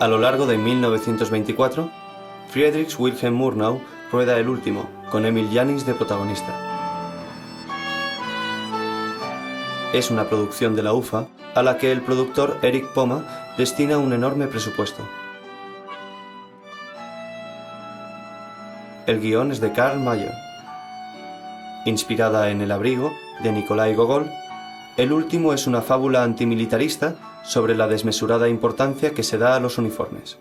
A lo largo de 1924, Friedrich Wilhelm Murnau rueda El último, con Emil Jannings de protagonista. Es una producción de la UFA a la que el productor Erich Poma destina un enorme presupuesto. El guión es de Karl Mayer. Inspirada en El abrigo, de Nikolai Gogol, El último es una fábula antimilitarista sobre la desmesurada importancia que se da a los uniformes.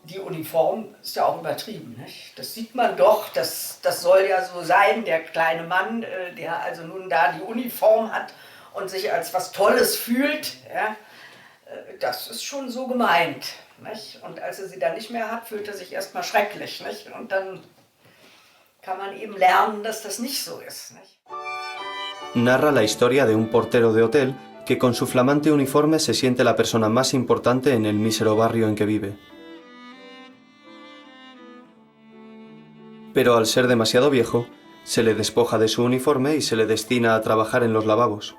Die Uniform ist ja auch übertrieben, nicht? Das sieht man doch, das soll ja so sein, der kleine Mann, der also nun da die Uniform hat und sich als was Tolles fühlt, ja? Das ist schon so gemeint, nicht? Und als er sie dann nicht mehr hat, fühlt er sich erstmal schrecklich, nicht? Und dann kann man eben lernen, dass das nicht so ist, nicht? Narra la historia de un portero de hotel que con su flamante uniforme se siente la persona más importante en el mísero barrio en que vive. Pero al ser demasiado viejo, se le despoja de su uniforme y se le destina a trabajar en los lavabos.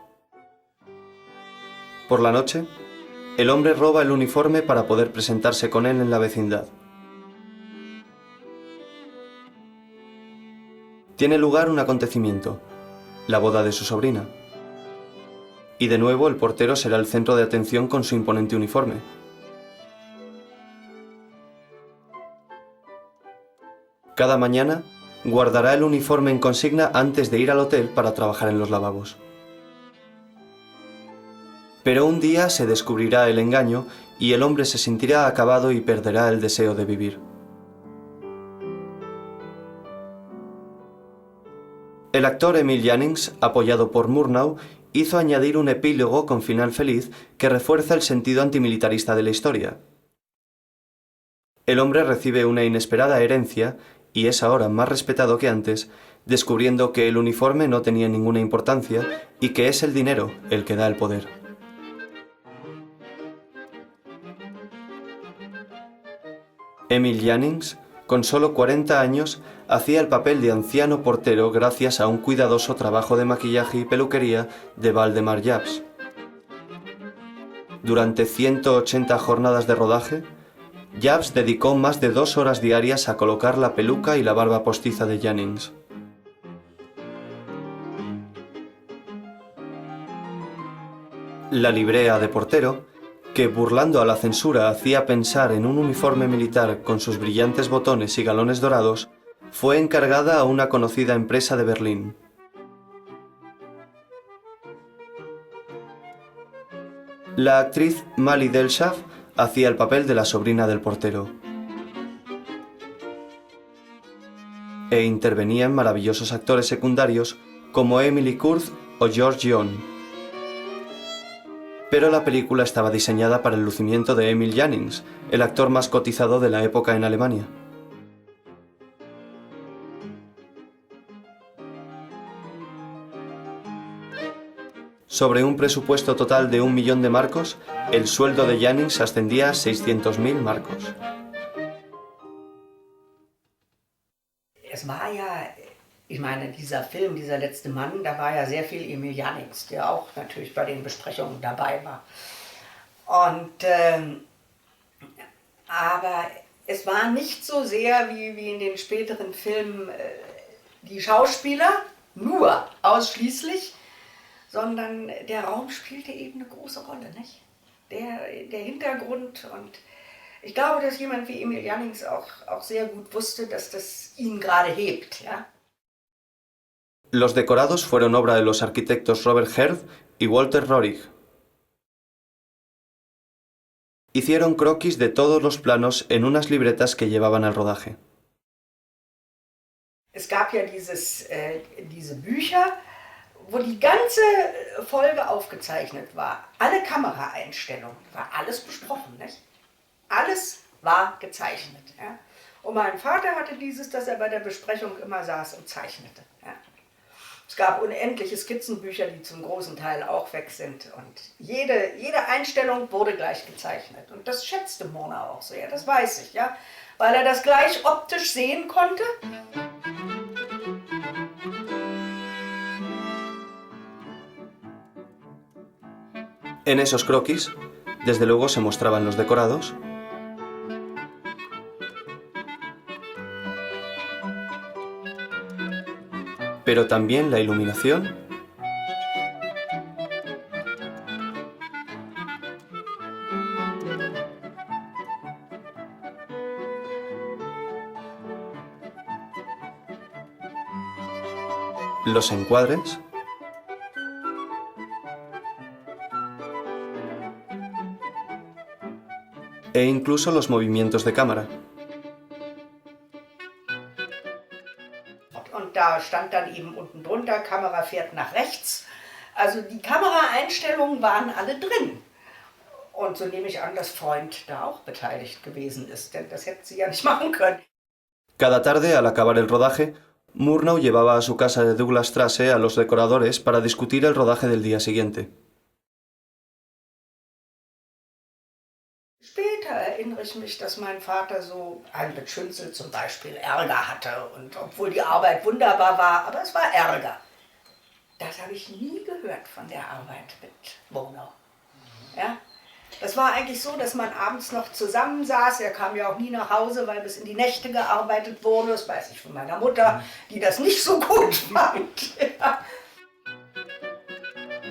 Por la noche, el hombre roba el uniforme para poder presentarse con él en la vecindad. Tiene lugar un acontecimiento, la boda de su sobrina. Y de nuevo el portero será el centro de atención con su imponente uniforme. Cada mañana guardará el uniforme en consigna antes de ir al hotel para trabajar en los lavabos. Pero un día se descubrirá el engaño y el hombre se sentirá acabado y perderá el deseo de vivir. El actor Emil Jannings, apoyado por Murnau, hizo añadir un epílogo con final feliz que refuerza el sentido antimilitarista de la historia. El hombre recibe una inesperada herencia y es ahora más respetado que antes, descubriendo que el uniforme no tenía ninguna importancia y que es el dinero el que da el poder. Emil Jannings, con solo 40 años, hacía el papel de anciano portero gracias a un cuidadoso trabajo de maquillaje y peluquería de Waldemar Jabs. Durante 180 jornadas de rodaje, Jabs dedicó más de 2 horas diarias a colocar la peluca y la barba postiza de Jannings. La librea de portero, que burlando a la censura hacía pensar en un uniforme militar con sus brillantes botones y galones dorados, fue encargada a una conocida empresa de Berlín. La actriz Mali Delschaft hacía el papel de la sobrina del portero. E intervenían maravillosos actores secundarios como Emily Kurz o George Yohn. Pero la película estaba diseñada para el lucimiento de Emil Jannings, el actor más cotizado de la época en Alemania. Sobre un presupuesto total de 1 millón de marcos, el sueldo de Jannings ascendía a 600.000 marcos. Es war ja, ich meine, dieser Film, dieser letzte Mann, da war ja sehr viel Emil Jannings, der auch natürlich bei den Besprechungen dabei war. Und, aber es war nicht so sehr wie in den späteren Filmen die Schauspieler, nur ausschließlich, sondern der Raum spielte eben eine große Rolle, nicht? Der Hintergrund, und ich glaube, dass jemand wie Emil Jannings auch sehr gut wusste, dass das ihn gerade hebt, ja? Los decorados fueron obra de los arquitectos Robert Herth y Walter Rohrig. Hicieron croquis de todos los planos en unas libretas que llevaban al rodaje. Es gab ja diese Bücher, wo die ganze Folge aufgezeichnet war. Alle Kameraeinstellungen, war alles besprochen, nicht? Alles war gezeichnet. Ja? Und mein Vater hatte dieses, dass er bei der Besprechung immer saß und zeichnete. Ja? Es gab unendliche Skizzenbücher, die zum großen Teil auch weg sind. Und jede Einstellung wurde gleich gezeichnet. Und das schätzte Murnau auch sehr, das weiß ich, ja? Weil er das gleich optisch sehen konnte. En esos croquis, Desde luego se mostraban los decorados, pero también la iluminación los encuadres e incluso los movimientos de cámara. Und da stand dann eben unten drunter, Kamera fährt nach rechts. Also die Kameraeinstellungen waren alle drin. Und so nehme ich an, dass Freund da auch beteiligt gewesen ist, denn das hätten sie ja nicht machen können. Cada tarde, al acabar el rodaje, Murnau llevaba a su casa de Douglas Strasse a los decoradores para discutir el rodaje del día siguiente. Später erinnere ich mich, dass mein Vater so ein mit Schünzel zum Beispiel Ärger hatte. Und obwohl die Arbeit wunderbar war, aber es war Ärger. Das habe ich nie gehört von der Arbeit mit Murnau. Ja? Das war eigentlich so, dass man abends noch zusammensaß. Er kam ja auch nie nach Hause, weil bis in die Nächte gearbeitet wurde. Das weiß ich von meiner Mutter, die das nicht so gut fand. Ja.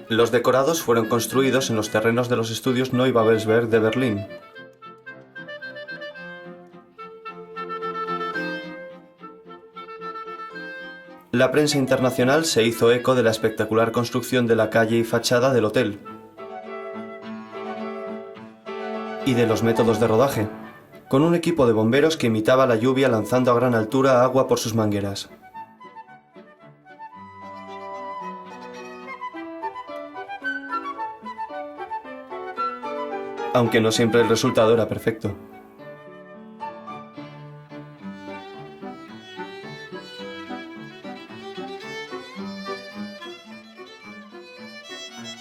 Los decorados fueron construidos en los terrenos de los estudios Neubabelsberg de Berlín. La prensa internacional se hizo eco de la espectacular construcción de la calle y fachada del hotel y de los métodos de rodaje, con un equipo de bomberos que imitaba la lluvia lanzando a gran altura agua por sus mangueras. Aunque no siempre el resultado era perfecto.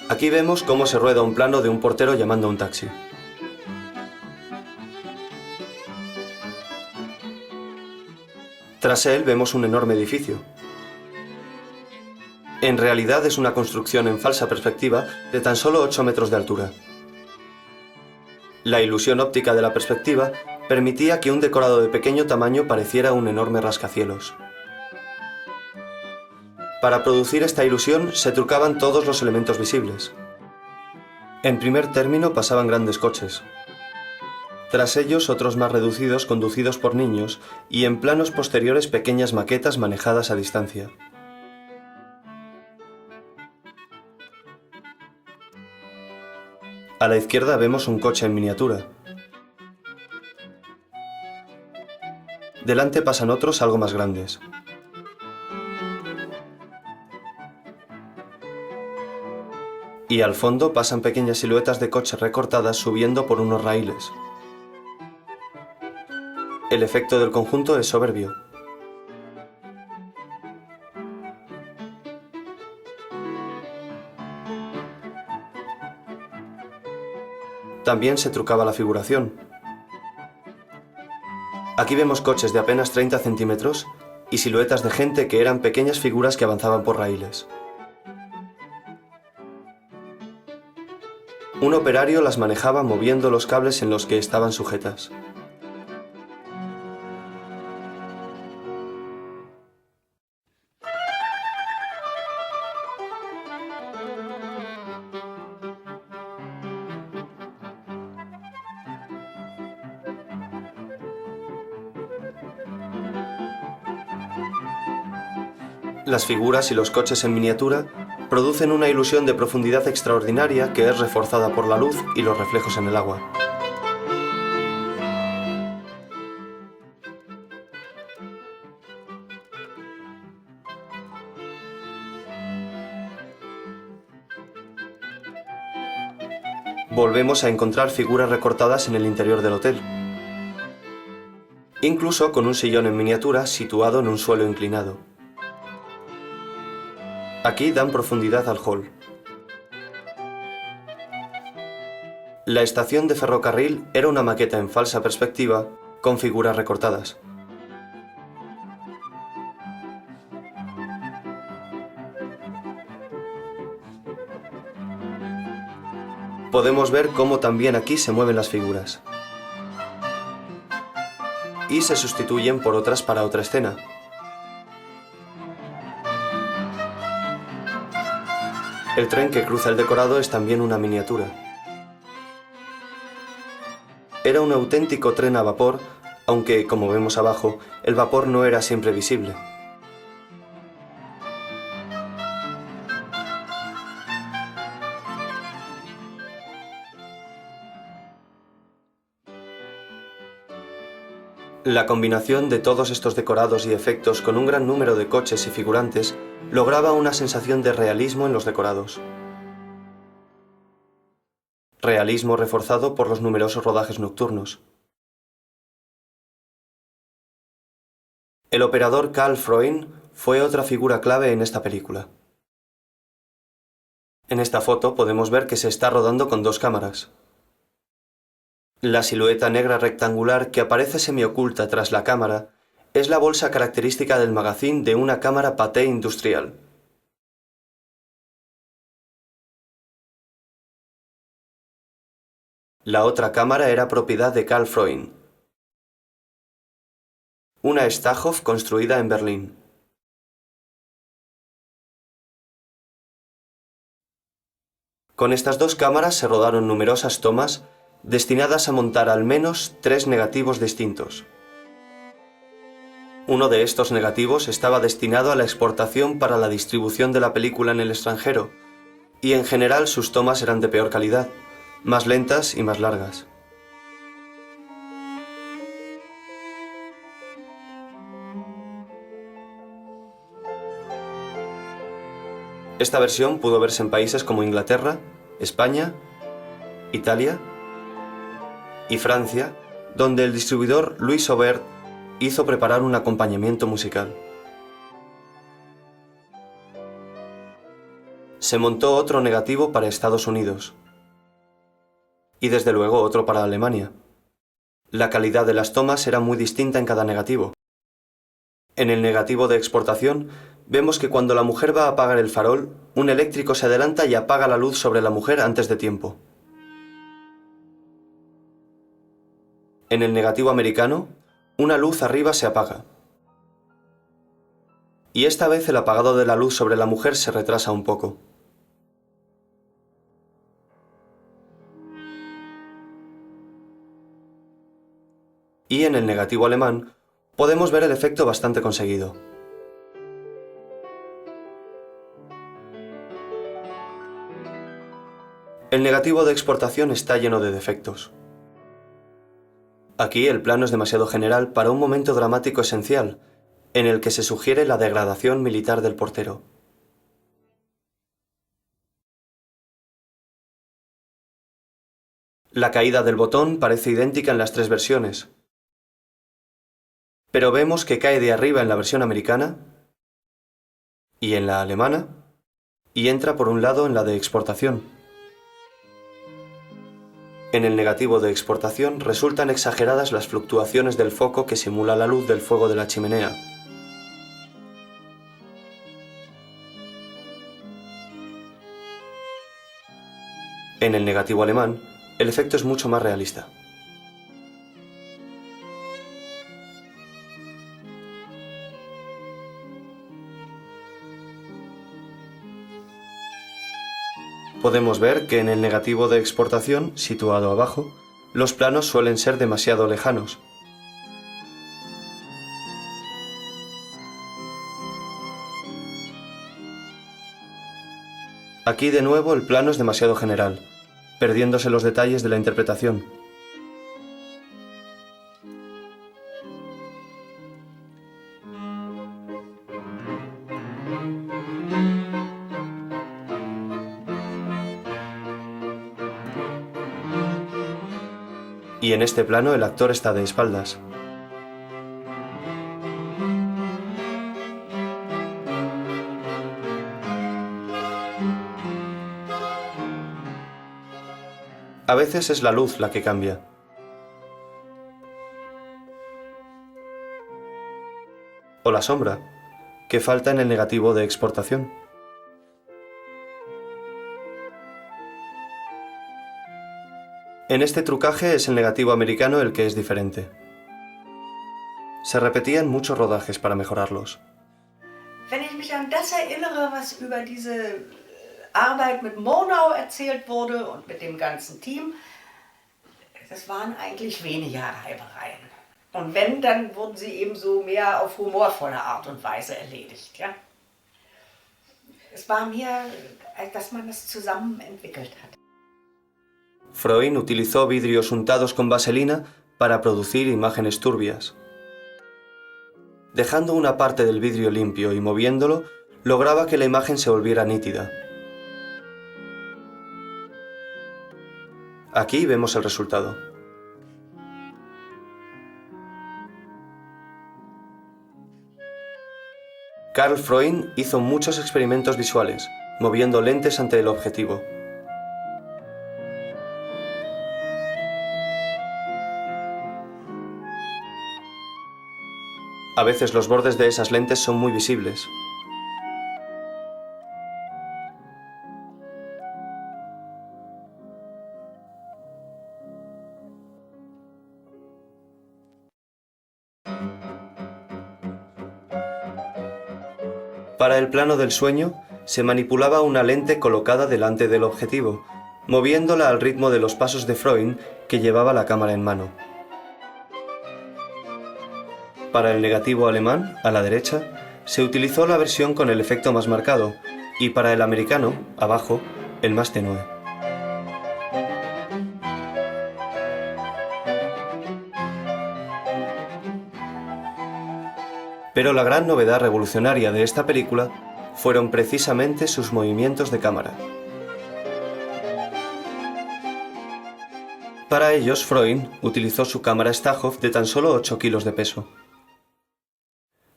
Aquí vemos cómo se rueda un plano de un portero llamando a un taxi. Tras él vemos un enorme edificio. En realidad es una construcción en falsa perspectiva de tan solo 8 metros de altura. La ilusión óptica de la perspectiva permitía que un decorado de pequeño tamaño pareciera un enorme rascacielos. Para producir esta ilusión se trucaban todos los elementos visibles. En primer término pasaban grandes coches. Tras ellos otros más reducidos conducidos por niños y en planos posteriores pequeñas maquetas manejadas a distancia. A la izquierda vemos un coche en miniatura. Delante pasan otros algo más grandes. Y al fondo pasan pequeñas siluetas de coches recortadas subiendo por unos raíles. El efecto del conjunto es soberbio. También se trucaba la figuración. Aquí vemos coches de apenas 30 centímetros y siluetas de gente que eran pequeñas figuras que avanzaban por raíles. Un operario las manejaba moviendo los cables en los que estaban sujetas. Las figuras y los coches en miniatura producen una ilusión de profundidad extraordinaria que es reforzada por la luz y los reflejos en el agua. Volvemos a encontrar figuras recortadas en el interior del hotel, incluso con un sillón en miniatura situado en un suelo inclinado. Aquí dan profundidad al hall. La estación de ferrocarril era una maqueta en falsa perspectiva con figuras recortadas. Podemos ver cómo también aquí se mueven las figuras. Y se sustituyen por otras para otra escena. El tren que cruza el decorado es también una miniatura. Era un auténtico tren a vapor, aunque, como vemos abajo, el vapor no era siempre visible. La combinación de todos estos decorados y efectos con un gran número de coches y figurantes lograba una sensación de realismo en los decorados. Realismo reforzado por los numerosos rodajes nocturnos. El operador Carl Freund fue otra figura clave en esta película. En esta foto podemos ver que se está rodando con dos cámaras. La silueta negra rectangular que aparece semioculta tras la cámara es la bolsa característica del magazine de una cámara Pathé industrial. La otra cámara era propiedad de Carl Freund, una Stachhoff construida en Berlín. Con estas dos cámaras se rodaron numerosas tomas destinadas a montar al menos 3 negativos distintos. Uno de estos negativos estaba destinado a la exportación para la distribución de la película en el extranjero, y en general sus tomas eran de peor calidad, más lentas y más largas. Esta versión pudo verse en países como Inglaterra, España, Italia y Francia, donde el distribuidor Louis Aubert hizo preparar un acompañamiento musical. Se montó otro negativo para Estados Unidos y desde luego otro para Alemania. La calidad de las tomas era muy distinta en cada negativo. En el negativo de exportación vemos que cuando la mujer va a apagar el farol, un eléctrico se adelanta y apaga la luz sobre la mujer antes de tiempo. En el negativo americano, una luz arriba se apaga. Y esta vez el apagado de la luz sobre la mujer se retrasa un poco. Y en el negativo alemán, podemos ver el efecto bastante conseguido. El negativo de exportación está lleno de defectos. Aquí el plano es demasiado general para un momento dramático esencial, en el que se sugiere la degradación militar del portero. La caída del botón parece idéntica en las tres versiones, pero vemos que cae de arriba en la versión americana y en la alemana, y entra por un lado en la de exportación. En el negativo de exportación resultan exageradas las fluctuaciones del foco que simula la luz del fuego de la chimenea. En el negativo alemán, el efecto es mucho más realista. Podemos ver que en el negativo de exportación, situado abajo, los planos suelen ser demasiado lejanos. Aquí de nuevo el plano es demasiado general, perdiéndose los detalles de la interpretación. Y en este plano el actor está de espaldas. A veces es la luz la que cambia. O la sombra, que falta en el negativo de exportación. En este trucaje es el negativo americano el que es diferente. Se repetían muchos rodajes para mejorarlos. Wenn ich mich an das erinnere, was über diese Arbeit mit Murnau erzählt wurde und mit dem ganzen Team, das waren eigentlich weniger Reibereien. Und wenn, dann wurden sie eben so mehr auf humorvolle Art und Weise erledigt. Ja? Es war mehr, dass man es zusammen entwickelt hat. Freund utilizó vidrios untados con vaselina para producir imágenes turbias. Dejando una parte del vidrio limpio y moviéndolo, lograba que la imagen se volviera nítida. Aquí vemos el resultado. Karl Freund hizo muchos experimentos visuales, moviendo lentes ante el objetivo. A veces los bordes de esas lentes son muy visibles. Para el plano del sueño, se manipulaba una lente colocada delante del objetivo, moviéndola al ritmo de los pasos de Freund, que llevaba la cámara en mano. Para el negativo alemán, a la derecha, se utilizó la versión con el efecto más marcado, y para el americano, abajo, el más tenue. Pero la gran novedad revolucionaria de esta película fueron precisamente sus movimientos de cámara. Para ellos, Freund utilizó su cámara Stahov de tan solo 8 kilos de peso.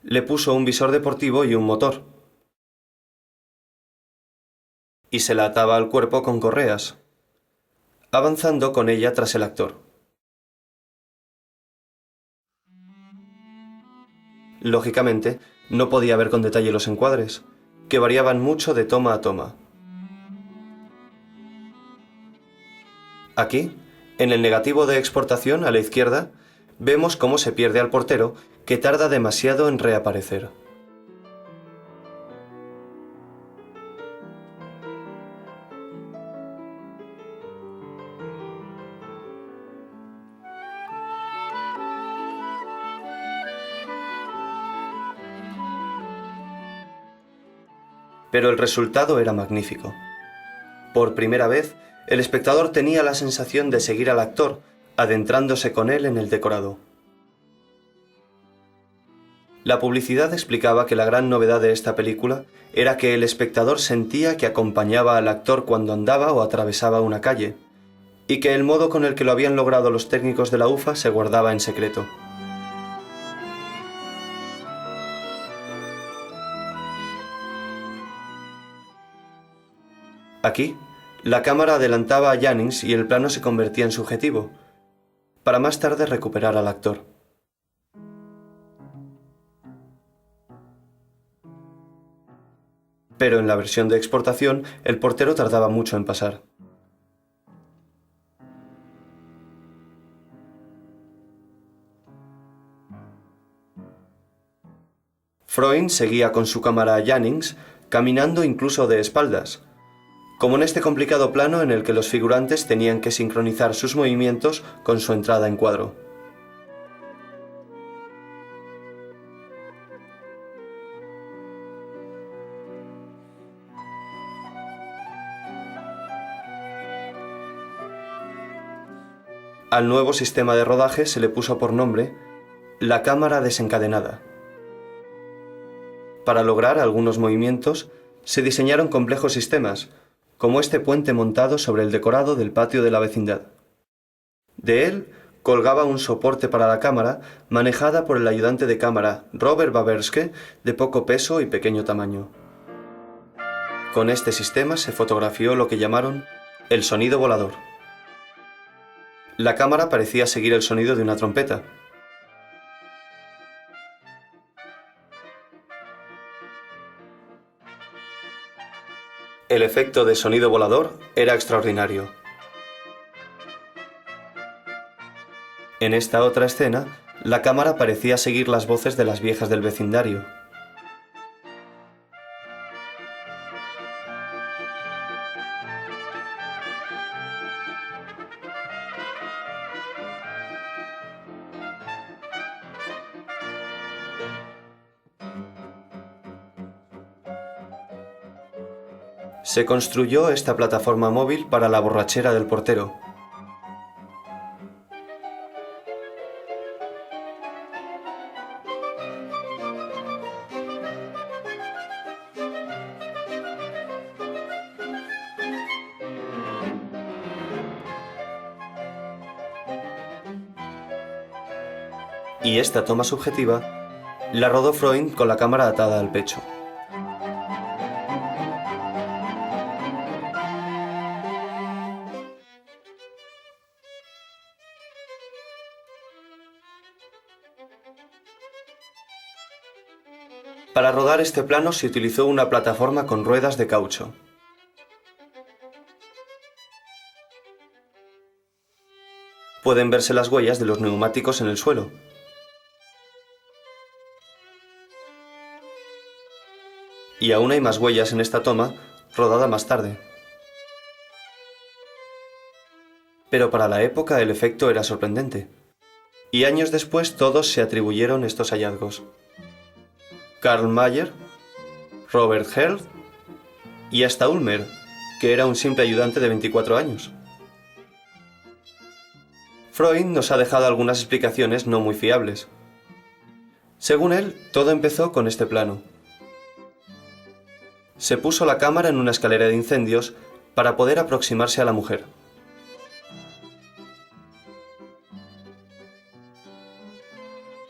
Le puso un visor deportivo y un motor. Y se la ataba al cuerpo con correas, avanzando con ella tras el actor. Lógicamente, no podía ver con detalle los encuadres, que variaban mucho de toma a toma. Aquí, en el negativo de exportación a la izquierda, vemos cómo se pierde al portero, que tarda demasiado en reaparecer. Pero el resultado era magnífico. Por primera vez, el espectador tenía la sensación de seguir al actor, adentrándose con él en el decorado. La publicidad explicaba que la gran novedad de esta película era que el espectador sentía que acompañaba al actor cuando andaba o atravesaba una calle, y que el modo con el que lo habían logrado los técnicos de la UFA se guardaba en secreto. Aquí, la cámara adelantaba a Jannings y el plano se convertía en subjetivo, para más tarde recuperar al actor. Pero en la versión de exportación, el portero tardaba mucho en pasar. Freund seguía con su cámara a Jannings, caminando incluso de espaldas, como en este complicado plano en el que los figurantes tenían que sincronizar sus movimientos con su entrada en cuadro. Al nuevo sistema de rodaje se le puso por nombre la cámara desencadenada. Para lograr algunos movimientos, se diseñaron complejos sistemas, como este puente montado sobre el decorado del patio de la vecindad. De él colgaba un soporte para la cámara, manejada por el ayudante de cámara Robert Baberske, de poco peso y pequeño tamaño. Con este sistema se fotografió lo que llamaron el sonido volador. La cámara parecía seguir el sonido de una trompeta. El efecto de sonido volador era extraordinario. En esta otra escena, la cámara parecía seguir las voces de las viejas del vecindario. Se construyó esta plataforma móvil para la borrachera del portero. Y esta toma subjetiva la rodó Freund con la cámara atada al pecho. Para rodar este plano se utilizó una plataforma con ruedas de caucho. Pueden verse las huellas de los neumáticos en el suelo. Y aún hay más huellas en esta toma, rodada más tarde. Pero para la época el efecto era sorprendente. Y años después todos se atribuyeron estos hallazgos. Karl Mayer, Robert Hertz y hasta Ulmer, que era un simple ayudante de 24 años. Freud nos ha dejado algunas explicaciones no muy fiables. Según él, todo empezó con este plano. Se puso la cámara en una escalera de incendios para poder aproximarse a la mujer.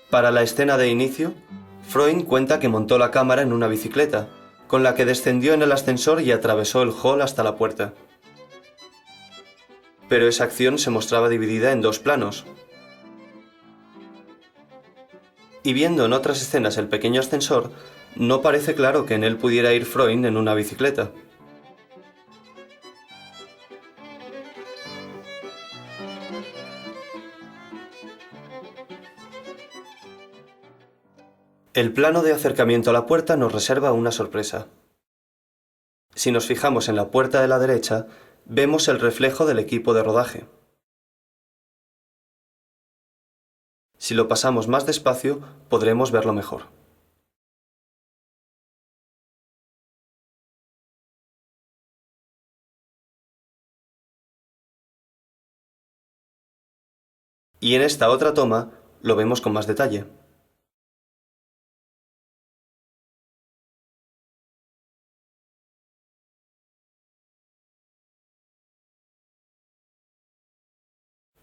Para la escena de inicio, Freud cuenta que montó la cámara en una bicicleta, con la que descendió en el ascensor y atravesó el hall hasta la puerta. Pero esa acción se mostraba dividida en dos planos. Y viendo en otras escenas el pequeño ascensor, no parece claro que en él pudiera ir Freud en una bicicleta. El plano de acercamiento a la puerta nos reserva una sorpresa. Si nos fijamos en la puerta de la derecha, vemos el reflejo del equipo de rodaje. Si lo pasamos más despacio, podremos verlo mejor. Y en esta otra toma, lo vemos con más detalle.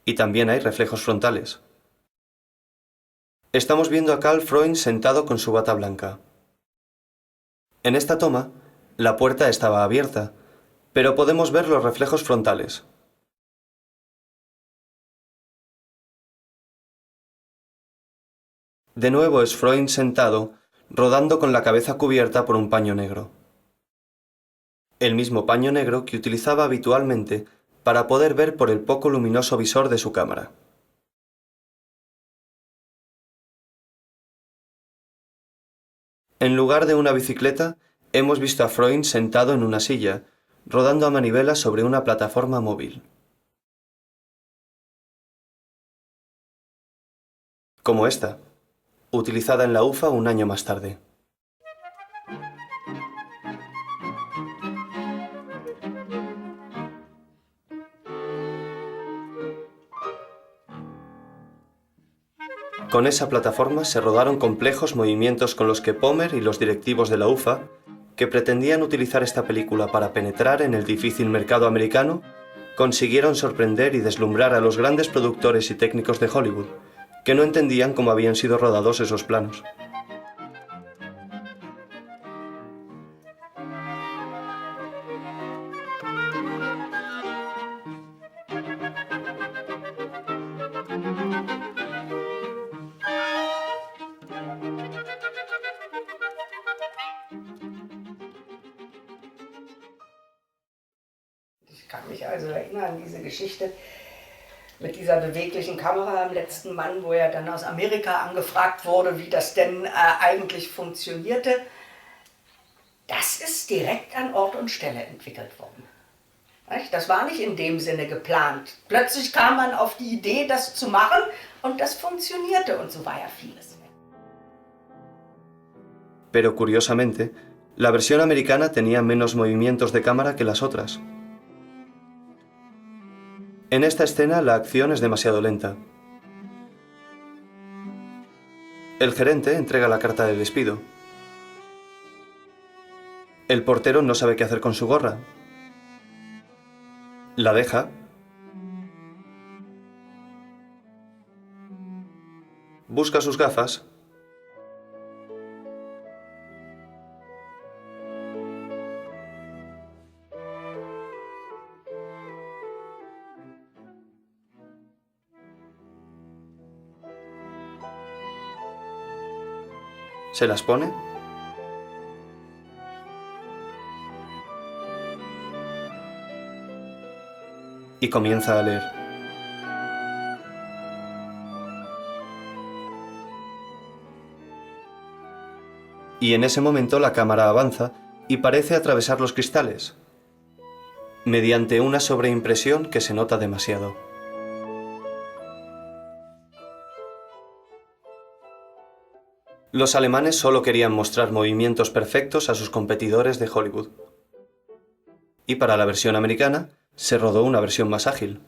Y también hay reflejos frontales. Estamos viendo a Karl Freund sentado con su bata blanca. En esta toma, la puerta estaba abierta, pero podemos ver los reflejos frontales. De nuevo es Freund sentado, rodando con la cabeza cubierta por un paño negro. El mismo paño negro que utilizaba habitualmente para poder ver por el poco luminoso visor de su cámara. En lugar de una bicicleta, hemos visto a Freund sentado en una silla, rodando a manivela sobre una plataforma móvil. Como esta, utilizada en la UFA un año más tarde. Con esa plataforma se rodaron complejos movimientos con los que Pomer y los directivos de la UFA, que pretendían utilizar esta película para penetrar en el difícil mercado americano, consiguieron sorprender y deslumbrar a los grandes productores y técnicos de Hollywood, que no entendían cómo habían sido rodados esos planos. Ich kann mich also erinnern an diese Geschichte. mit dieser beweglichen Kamera im letzten Mann, wo er dann aus Amerika angefragt wurde, wie das denn eigentlich funktionierte. Das ist direkt an Ort und Stelle entwickelt worden. Das war nicht in dem Sinne geplant. Plötzlich kam man auf die Idee, das zu machen und das funktionierte und so war ja vieles. Pero curiosamente, la versión americana tenía menos movimientos de cámara que las otras. En esta escena la acción es demasiado lenta. El gerente entrega la carta de despido. El portero no sabe qué hacer con su gorra. La deja. Busca sus gafas. Se las pone. Y comienza a leer. Y en ese momento la cámara avanza y parece atravesar los cristales, mediante una sobreimpresión que se nota demasiado. Los alemanes solo querían mostrar movimientos perfectos a sus competidores de Hollywood. Y para la versión americana, se rodó una versión más ágil.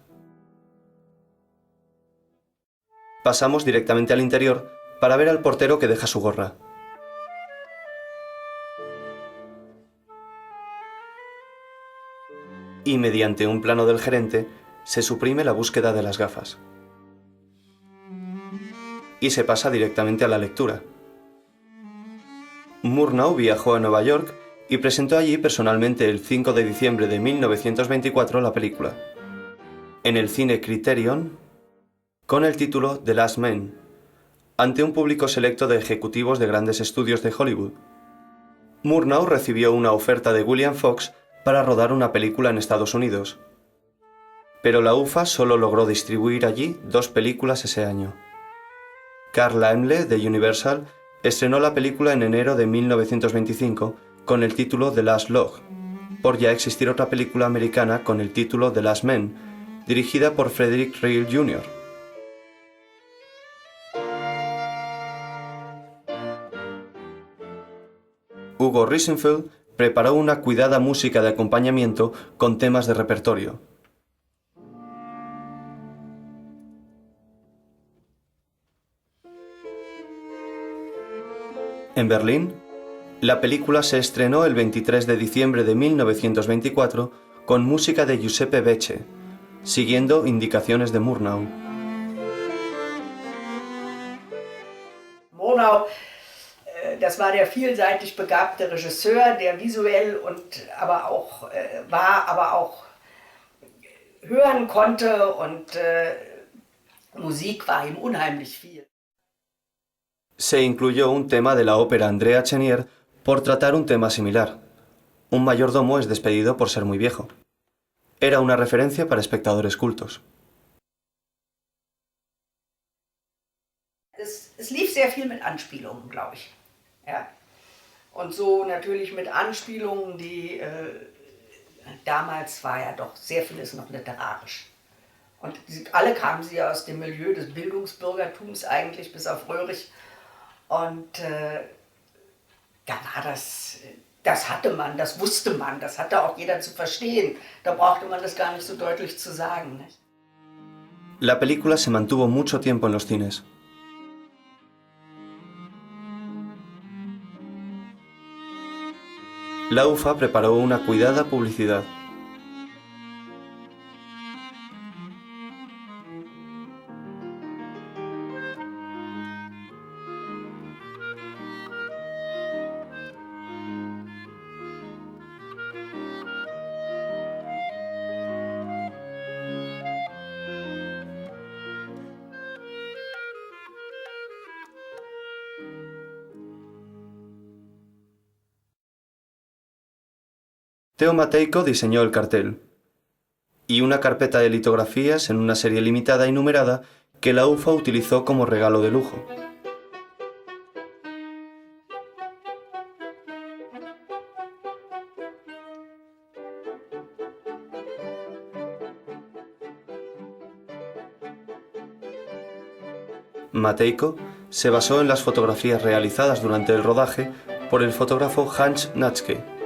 Pasamos directamente al interior para ver al portero que deja su gorra. Y mediante un plano del gerente, se suprime la búsqueda de las gafas. Y se pasa directamente a la lectura. Murnau viajó a Nueva York y presentó allí personalmente el 5 de diciembre de 1924 la película, en el cine Criterion, con el título The Last Man, ante un público selecto de ejecutivos de grandes estudios de Hollywood. Murnau recibió una oferta de William Fox para rodar una película en Estados Unidos, pero la UFA solo logró distribuir allí 2 películas ese año. Carl Laemmle, de Universal, estrenó la película en enero de 1925 con el título The Last Log, por ya existir otra película americana con el título The Last Man, dirigida por Frederick Real Jr. Hugo Riesenfeld preparó una cuidada música de acompañamiento con temas de repertorio. En Berlín, la película se estrenó el 23 de diciembre de 1924 con música de Giuseppe Becce, siguiendo indicaciones de Murnau. Murnau, das war der vielseitig begabte Regisseur, der visuell und aber auch hören konnte und Musik war ihm unheimlich viel. Se incluyó un tema de la ópera Andrea Chenier por tratar un tema similar. Un mayordomo es despedido por ser muy viejo. Era una referencia para espectadores cultos. Es lief sehr viel mit Anspielungen, glaube ich. Ja. Und so natürlich mit Anspielungen, die damals war ja doch sehr vieles noch literarisch. Und alle kamen sie ja aus dem Milieu des Bildungsbürgertums eigentlich, bis auf Röhrig. Und da war das hatte man, das wusste man, das hatte auch jeder zu verstehen. Da brauchte man das gar nicht so deutlich zu sagen. Nicht? La película se mantuvo mucho tiempo en los cines. La UFA preparó una cuidada publicidad. Theo Matejko diseñó el cartel. y una carpeta de litografías en una serie limitada y numerada que la UFA utilizó como regalo de lujo. Matejko se basó en las fotografías realizadas durante el rodaje por el fotógrafo Hans Natschke.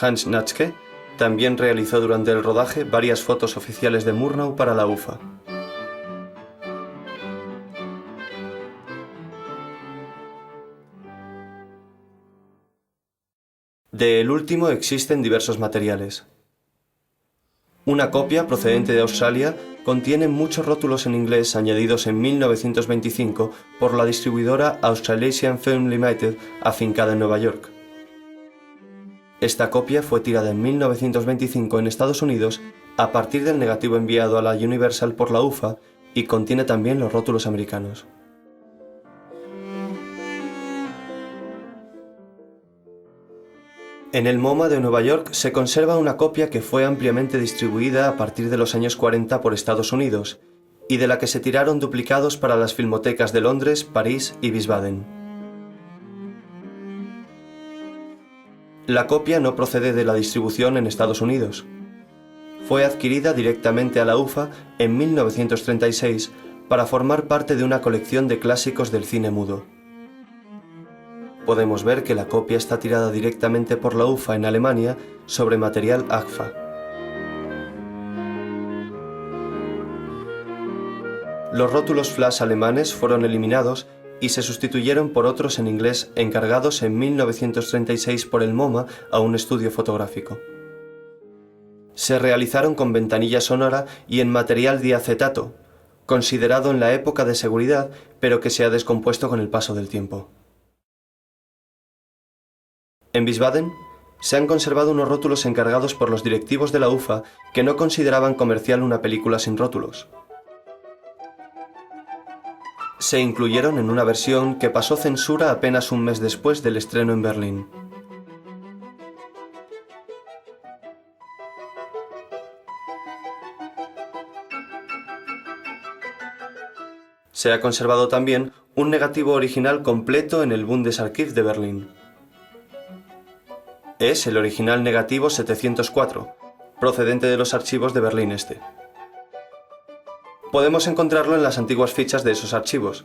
Hans Natschke también realizó durante el rodaje varias fotos oficiales de Murnau para la UFA. De el último existen diversos materiales. Una copia procedente de Australia contiene muchos rótulos en inglés añadidos en 1925 por la distribuidora Australasian Film Limited afincada en Nueva York. Esta copia fue tirada en 1925 en Estados Unidos a partir del negativo enviado a la Universal por la UFA y contiene también los rótulos americanos. En el MoMA de Nueva York se conserva una copia que fue ampliamente distribuida a partir de los años 40 por Estados Unidos y de la que se tiraron duplicados para las filmotecas de Londres, París y Wiesbaden. La copia no procede de la distribución en Estados Unidos. Fue adquirida directamente a la UFA en 1936 para formar parte de una colección de clásicos del cine mudo. Podemos ver que la copia está tirada directamente por la UFA en Alemania sobre material AGFA. Los rótulos flash alemanes fueron eliminados y se sustituyeron por otros en inglés encargados en 1936 por el MoMA a un estudio fotográfico. Se realizaron con ventanilla sonora y en material diacetato, considerado en la época de seguridad, pero que se ha descompuesto con el paso del tiempo. En Wiesbaden se han conservado unos rótulos encargados por los directivos de la UFA que no consideraban comercial una película sin rótulos. Se incluyeron en una versión que pasó censura apenas un mes después del estreno en Berlín. Se ha conservado también un negativo original completo en el Bundesarchiv de Berlín. Es el original negativo 704, procedente de los archivos de Berlín Este. Podemos encontrarlo en las antiguas fichas de esos archivos.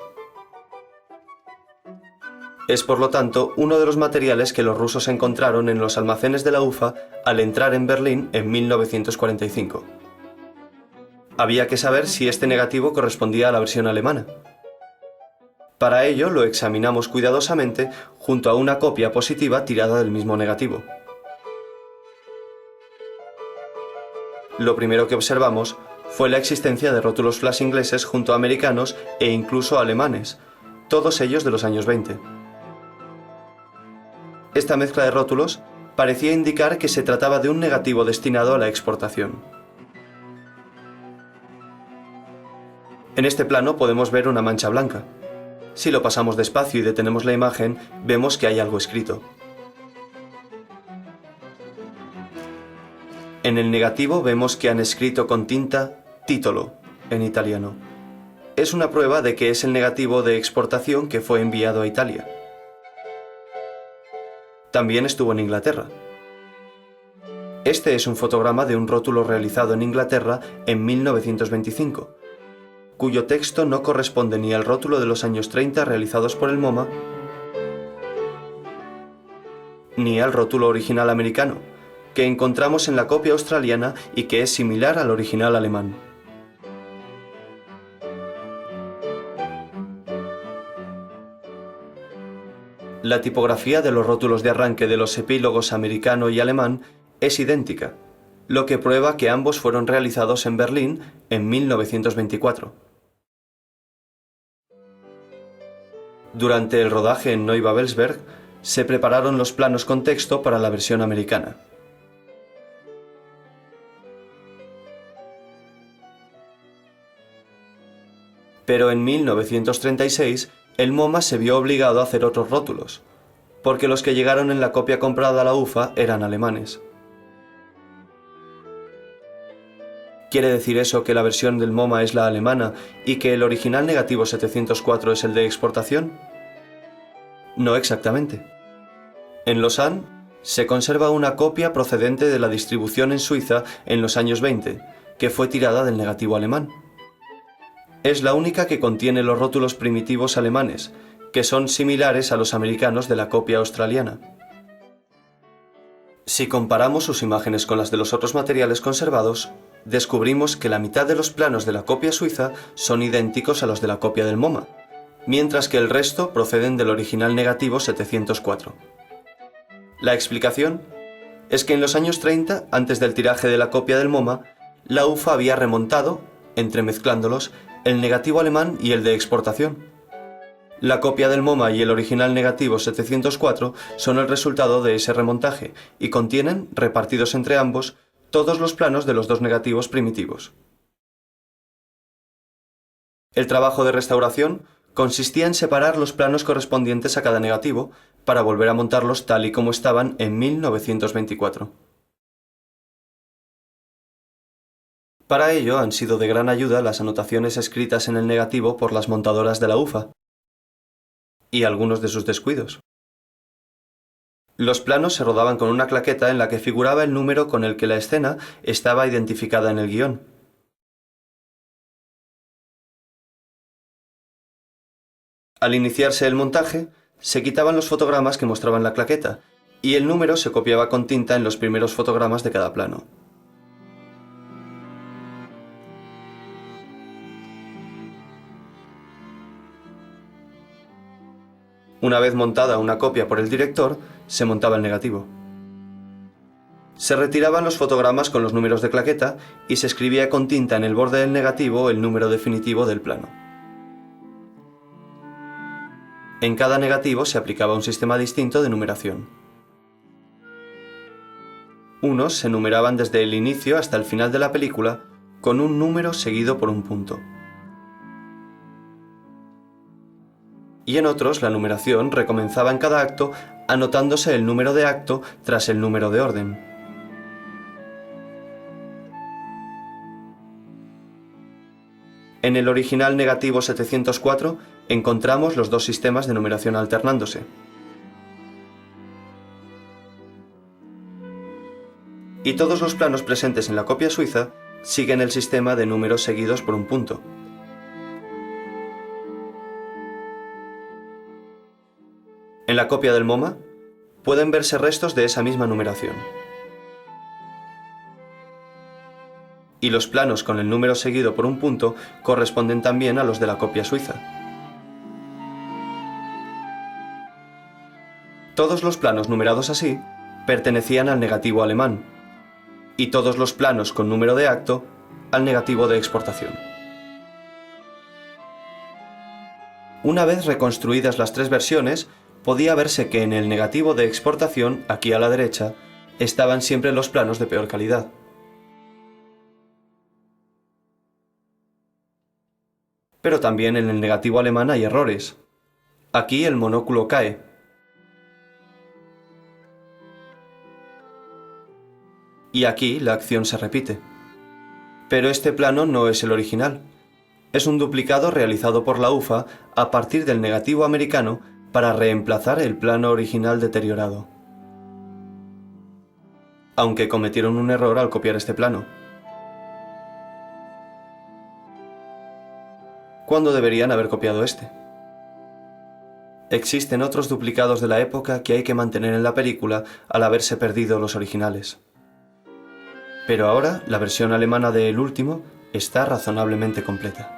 Es por lo tanto uno de los materiales que los rusos encontraron en los almacenes de la UFA al entrar en Berlín en 1945. Había que saber si este negativo correspondía a la versión alemana. Para ello lo examinamos cuidadosamente junto a una copia positiva tirada del mismo negativo. Lo primero que observamos fue la existencia de rótulos flash ingleses junto a americanos e incluso alemanes, todos ellos de los años 20. Esta mezcla de rótulos parecía indicar que se trataba de un negativo destinado a la exportación. En este plano podemos ver una mancha blanca. Si lo pasamos despacio y detenemos la imagen, vemos que hay algo escrito. En el negativo vemos que han escrito con tinta "titolo" en italiano. Es una prueba de que es el negativo de exportación que fue enviado a Italia. También estuvo en Inglaterra. Este es un fotograma de un rótulo realizado en Inglaterra en 1925, cuyo texto no corresponde ni al rótulo de los años 30 realizados por el MoMA, ni al rótulo original americano, que encontramos en la copia australiana y que es similar al original alemán. La tipografía de los rótulos de arranque de los epílogos americano y alemán es idéntica, lo que prueba que ambos fueron realizados en Berlín en 1924. Durante el rodaje en Neubabelsberg, se prepararon los planos con texto para la versión americana. Pero en 1936, el MoMA se vio obligado a hacer otros rótulos, porque los que llegaron en la copia comprada a la UFA eran alemanes. ¿Quiere decir eso que la versión del MoMA es la alemana y que el original negativo 704 es el de exportación? No exactamente. En Lausanne se conserva una copia procedente de la distribución en Suiza en los años 20, que fue tirada del negativo alemán. Es la única que contiene los rótulos primitivos alemanes, que son similares a los americanos de la copia australiana. Si comparamos sus imágenes con las de los otros materiales conservados, descubrimos que la mitad de los planos de la copia suiza son idénticos a los de la copia del MoMA, mientras que el resto proceden del original negativo 704. La explicación es que en los años 30, antes del tiraje de la copia del MoMA, la UFA había remontado, entremezclándolos, el negativo alemán y el de exportación. La copia del MoMA y el original negativo 704 son el resultado de ese remontaje y contienen, repartidos entre ambos, todos los planos de los dos negativos primitivos. El trabajo de restauración consistía en separar los planos correspondientes a cada negativo para volver a montarlos tal y como estaban en 1924. Para ello han sido de gran ayuda las anotaciones escritas en el negativo por las montadoras de la UFA y algunos de sus descuidos. Los planos se rodaban con una claqueta en la que figuraba el número con el que la escena estaba identificada en el guión. Al iniciarse el montaje, se quitaban los fotogramas que mostraban la claqueta y el número se copiaba con tinta en los primeros fotogramas de cada plano. Una vez montada una copia por el director, se montaba el negativo. Se retiraban los fotogramas con los números de claqueta y se escribía con tinta en el borde del negativo el número definitivo del plano. En cada negativo se aplicaba un sistema distinto de numeración. Unos se numeraban desde el inicio hasta el final de la película con un número seguido por un punto. Y en otros la numeración recomenzaba en cada acto anotándose el número de acto tras el número de orden. En el original negativo 704 encontramos los dos sistemas de numeración alternándose. Y todos los planos presentes en la copia suiza siguen el sistema de números seguidos por un punto. En la copia del MoMA pueden verse restos de esa misma numeración. Y los planos con el número seguido por un punto corresponden también a los de la copia suiza. Todos los planos numerados así pertenecían al negativo alemán, y todos los planos con número de acto al negativo de exportación. Una vez reconstruidas las tres versiones, podía verse que en el negativo de exportación, aquí a la derecha, estaban siempre los planos de peor calidad. Pero también en el negativo alemán hay errores. Aquí el monóculo cae. Y aquí la acción se repite. Pero este plano no es el original. Es un duplicado realizado por la UFA a partir del negativo americano para reemplazar el plano original deteriorado. Aunque cometieron un error al copiar este plano. ¿Cuándo deberían haber copiado este? Existen otros duplicados de la época que hay que mantener en la película al haberse perdido los originales. Pero ahora la versión alemana de El Último está razonablemente completa.